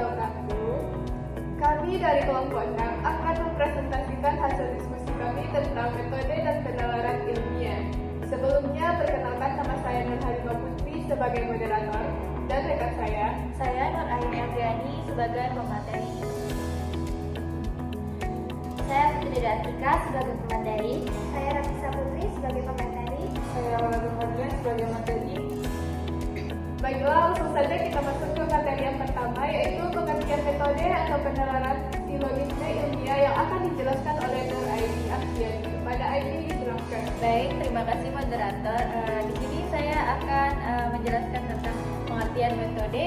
Raudatu, kami dari kelompok 6 akan mempresentasikan hasil diskusi kami tentang metode dan penalaran ilmiah. Sebelumnya, perkenalkan nama saya Nur Halimah Putri sebagai moderator dan rekan saya Nur Aini Adriani sebagai pemateri. Saya Putri Datika sebagai pemateri. Saya Rafisa Putri sebagai pemateri. Saya Walaupun Fadlian sebagai materi. Baiklah, langsung saja kita masuk ke materi yang pertama, yaitu pengertian metode atau penalaran silogisme ilmiah yang akan dijelaskan oleh Nur Aini Adriani. Kepada Aini disilahkan. Baik, terima kasih moderator. Di sini saya akan menjelaskan tentang pengertian metode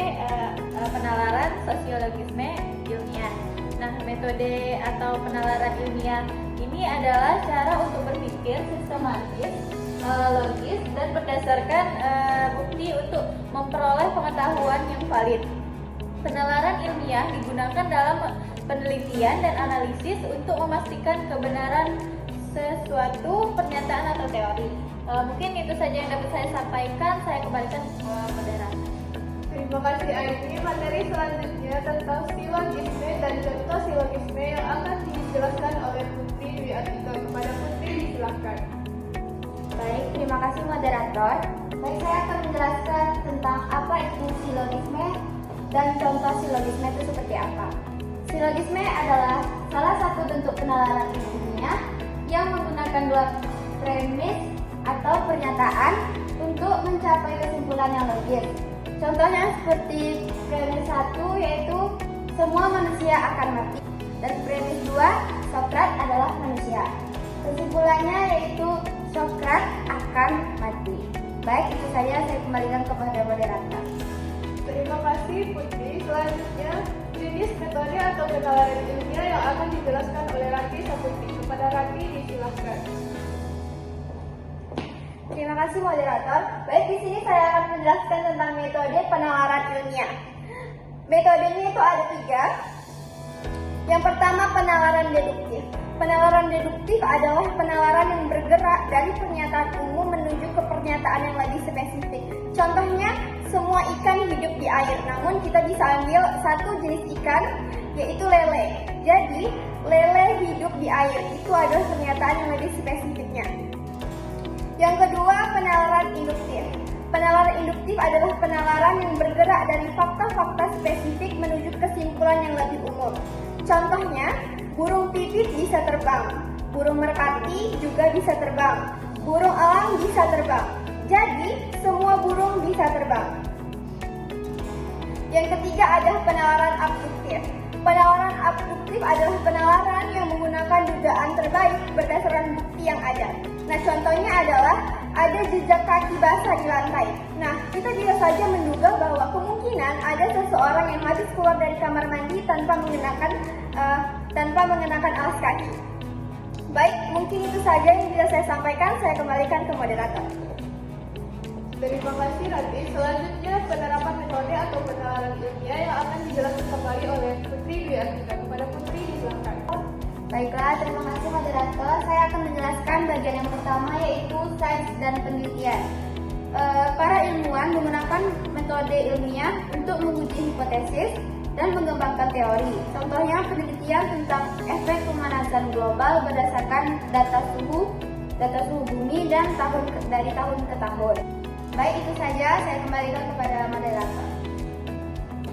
penalaran sosiologisme ilmiah. Nah, metode atau penalaran ilmiah ini adalah cara untuk berpikir sistematis, logis, dan berdasarkan bukti untuk memperoleh pengetahuan yang valid. Penalaran ilmiah digunakan dalam penelitian dan analisis untuk memastikan kebenaran sesuatu pernyataan atau teori. Mungkin itu saja yang dapat saya sampaikan. Saya kembalikan ke moderator. Terima kasih Aini. Materi selanjutnya tentang silogisme dan contoh silogisme yang akan dijelaskan oleh Putri Dwi Atika. Kepada Putri disilahkan. Baik, terima kasih moderator. Baik, saya akan menjelaskan tentang apa itu silogisme dan contoh silogisme itu seperti apa. Silogisme adalah salah satu bentuk penalaran ilmiah yang menggunakan dua premis atau pernyataan untuk mencapai kesimpulan yang logis. Contohnya seperti premis 1 yaitu semua manusia akan mati, dan premis 2 Sokrat adalah manusia. Kesimpulannya yaitu Sokrat akan mati. Baik, itu saja, saya kembalikan kepada moderator. Terima kasih Putri. Selanjutnya jenis metode atau penalaran ilmiah yang akan dijelaskan oleh Rati Saputi. Kepada Rati disilahkan. Terima kasih moderator. Baik, di sini saya akan menjelaskan tentang metode penalaran ilmiah. Metodenya itu ada 3. Yang pertama, penalaran deduktif. Penalaran deduktif adalah penalaran yang bergerak dari pernyataan umum menuju ke pernyataan yang lebih spesifik. Contohnya, semua ikan hidup di air. Namun kita bisa ambil satu jenis ikan, yaitu lele. Jadi, lele hidup di air. Itu adalah pernyataan yang lebih spesifiknya. Yang kedua, penalaran induktif. Penalaran induktif adalah penalaran yang bergerak dari fakta-fakta spesifik menuju kesimpulan yang lebih umum. Contohnya, burung pipit bisa terbang, burung merpati juga bisa terbang, burung elang bisa terbang. Jadi, semua burung bisa terbang. Yang ketiga adalah penalaran abduktif. Penalaran abduktif adalah penalaran yang menggunakan dugaan terbaik berdasarkan bukti yang ada. Nah, contohnya adalah ada jejak kaki basah di lantai. Nah, kita bisa saja menduga bahwa kemungkinan ada seseorang yang habis keluar dari kamar mandi tanpa mengenakan alas kaki. Baik, mungkin itu saja yang bisa saya sampaikan. Saya kembalikan ke moderator. Terima kasih Rati. Selanjutnya penerapan metode atau penalaran ilmiah yang akan dijelaskan kembali oleh Putri Dwi Atika. Kepada Putri disilahkan. Baiklah, terima kasih moderator. Saya akan menjelaskan bagian yang pertama, yaitu sains dan penelitian. Para ilmuwan menggunakan metode ilmiah untuk menguji hipotesis dan mengembangkan teori. Contohnya penelitian tentang efek pemanasan global berdasarkan data suhu bumi dan dari tahun ke tahun. Baik, itu saja, saya kembalikan kepada moderator.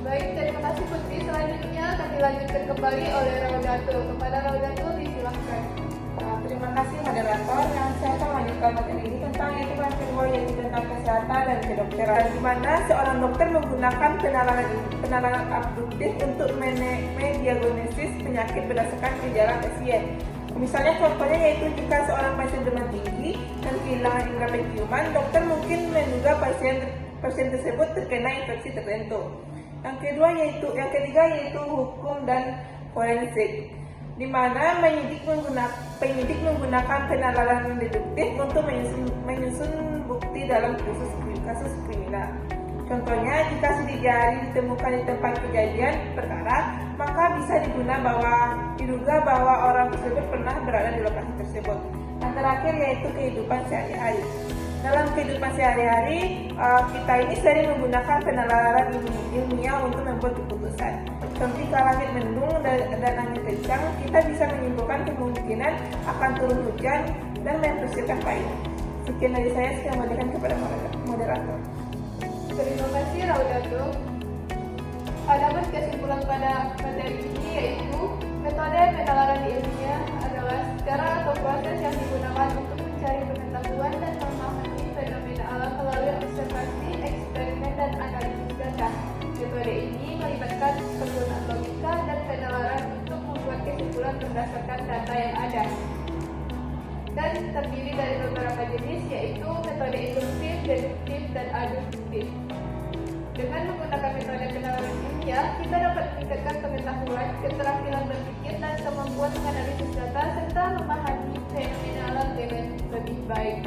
Baik, terima kasih Putri. Selanjutnya kami lanjutkan kembali oleh Raudatu. Kepada Raudatu disilahkan. Terima kasih moderator. Yang saya akan melanjutkan materi ini tentang kehidupan kedua, yaitu tentang kesehatan dan kedokteran, di mana seorang dokter menggunakan penalaran abduktif untuk mendiagnosis penyakit berdasarkan gejala pasien. Misalnya contohnya yaitu jika seorang pasien demam tinggi dan kehilangan indera penciuman, dokter mungkin menduga pasien tersebut terkena infeksi tertentu. Yang ketiga yaitu hukum dan forensik, di mana penyidik menggunakan penalaran deduktif untuk menyusun bukti dalam kasus kriminal. Contohnya, jika sidik jari ditemukan di tempat kejadian perkara, maka bisa diduga bahwa orang tersebut pernah berada di lokasi tersebut. Yang terakhir yaitu kehidupan sehari-hari. Dalam kehidupan sehari-hari, kita ini sering menggunakan penalaran ilmiah untuk membuat keputusan. Seperti kalau langit mendung dan angin kencang, kita bisa menyimpulkan kemungkinan akan turun hujan dan mempersiapkan payung. Sekian dari saya, saya kembalikan kepada moderator. Terima kasih Raudatul. Adapun kesimpulan pada materi ini yaitu metode penalaran ilmiah adalah cara atau proses yang digunakan untuk mencari pengetahuan dan memahami fenomena alam melalui observasi, eksperimen, dan analisis data. Metode ini melibatkan penggunaan logika dan penalaran untuk membuat kesimpulan berdasarkan data yang ada. Dan terdiri dari beberapa jenis yaitu metode induktif, deduktif, dan aduktif. Dengan menggunakan metode penalaran ilmiah, kita dapat meningkatkan pengetahuan, keterampilan berpikir, dan kemampuan menganalisis data serta memahami fenomena alam dengan lebih baik.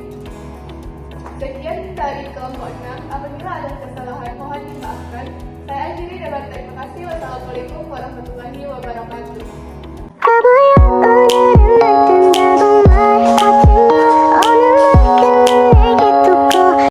Sekian dari kelompok 6. Apabila ada kesalahan, mohon dimaafkan. Saya akhiri debat. Terima kasih. Wassalamualaikum warahmatullahi wabarakatuh.